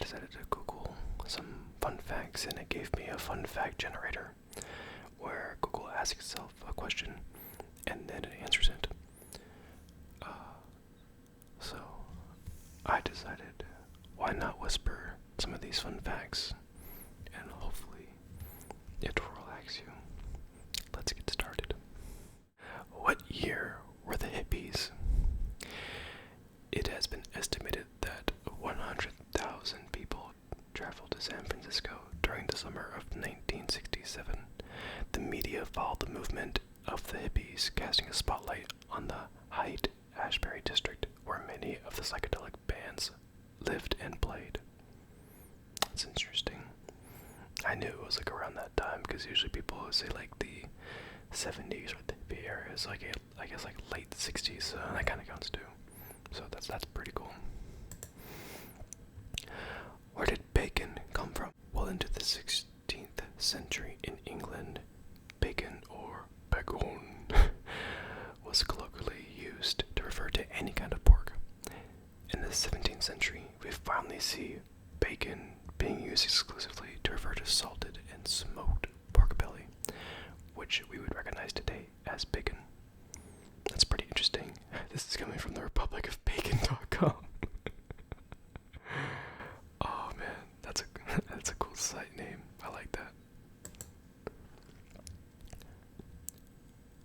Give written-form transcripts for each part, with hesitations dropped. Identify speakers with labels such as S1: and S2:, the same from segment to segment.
S1: decided to Google some fun facts, and it gave me a fun fact generator where Google asks itself a question and then it answers it. So I decided, why not whisper some of these fun facts, and hopefully it will relax you. Let's get started. What year were the hippies? It has been estimated that 100,000 people traveled to San Francisco during the summer of 1967. The media followed the movement of the hippies, casting a spotlight on the Haight-Ashbury district, where many of the psychedelic bands lived and played. That's interesting. I knew it was like around that time, because usually people would say like the 70s or the hippie era is like I guess like late 60s, so that kind of counts too. So that's pretty cool. Where did bacon come from? Well, into the 16th century in England, bacon or bacon was colloquially used to refer to any kind of pork. In the 17th century, we finally see bacon being used exclusively to refer to salted and smoked pork belly, which we would recognize today as bacon. That's pretty interesting. This is coming from the republicofbacon.com. Oh man, that's a cool site name. I like that.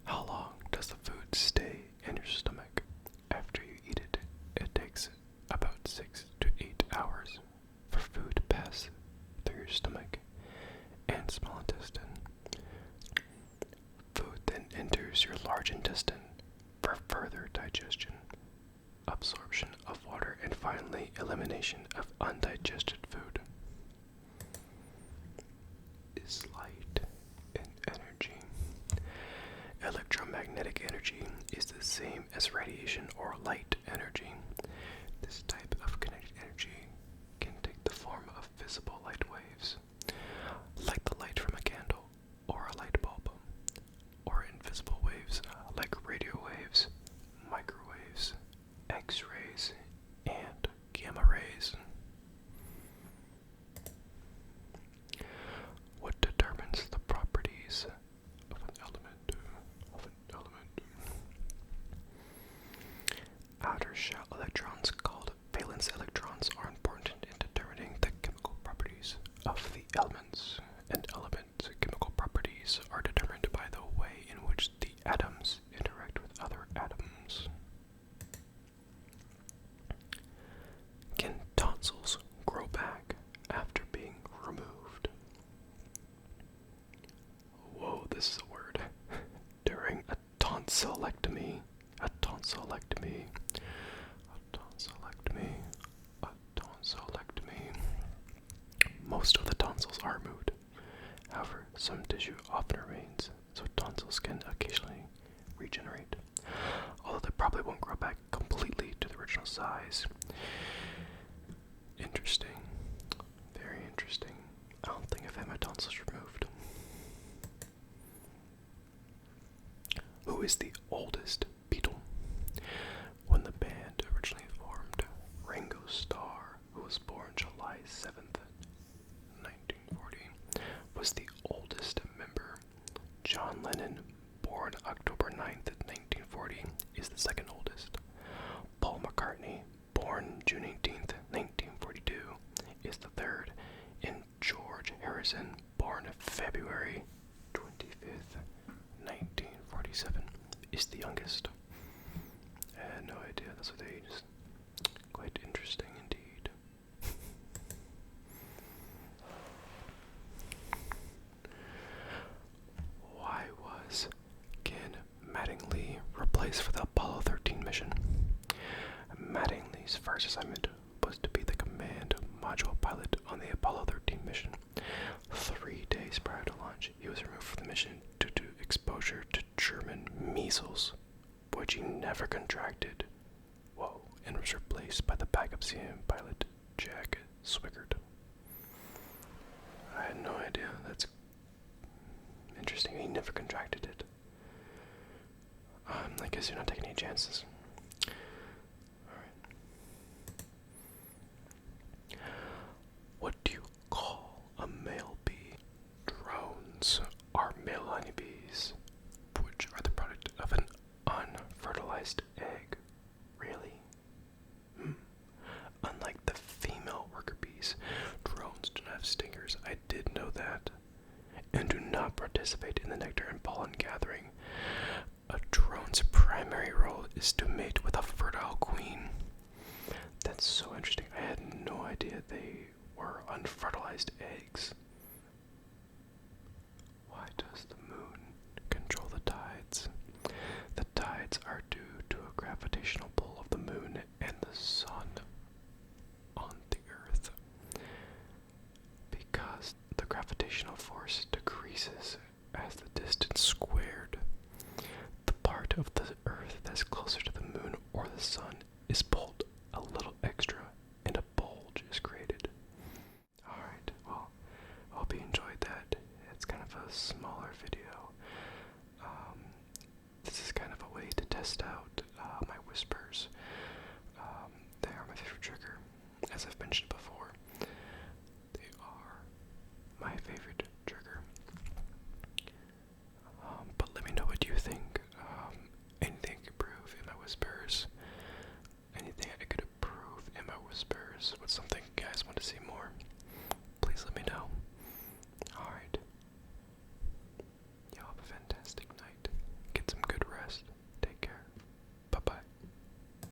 S1: How long does the food stay in your stomach after you eat it? It takes about 6 to 8 hours for food to pass through your stomach and small intestine. Food then enters your large intestine for further digestion, absorption of water, and finally elimination of undigested food. Is light an energy? Electromagnetic energy is the same as radiation or light energy. This type of kinetic energy can take the form of visible light waves, like the light from a candle or a light bulb, or invisible waves like radio waves, microwaves, X-rays, and gamma rays. What determines the properties of an element? Outer shell electrons, called valence electrons, are important in determining the chemical properties of the elements. An element's chemical properties are determined by the way in which the atoms interact with other atoms. Can tonsils grow back after being removed? Whoa, this is a word. During a tonsillectomy, most of the tonsils are removed. However, some tissue often remains, so tonsils can occasionally regenerate, although they probably won't grow back completely to the original size. Interesting. Very interesting. I don't think I've had my tonsils removed. Who is the oldest Beatle? When the band originally formed, Ringo Starr, who was born July 7th, 1940, was the oldest member. John Lennon, born October 9th, 1940, is the second oldest. Paul McCartney, born June 18th, 1942, is the third. And George Harrison, born February 25th, 1947, is the youngest. I had no idea that's what they aged. Quite interesting indeed. Why was Ken Mattingly replaced for the Apollo 13 mission? Mattingly's first assignment was to be the command module pilot on the Apollo 13 mission. 3 days prior to launch, he was removed from the mission due to exposure to German measles, which he never contracted. Whoa, and was replaced by the backup CM pilot, Jack Swigert. I had no idea. That's interesting. He never contracted it. I guess you're not taking any chances. have stingers. I did know that. And do not participate in the nectar and pollen gathering. A drone's primary role is to mate with a fertile queen. That's so interesting. I had no idea they were unfertilized eggs. Why does the moon control the tides? The tides are due to a gravitational pull of the moon and the sun on the earth. Because the gravitational force decreases as the distance squared, the part of the earth that's closer to the moon or the sun is pulled a little extra and a bulge is created. Alright, well, I hope you enjoyed that. It's kind of a smaller video. This is kind of a way to test out my whispers. They are my favorite trigger, as I've mentioned before.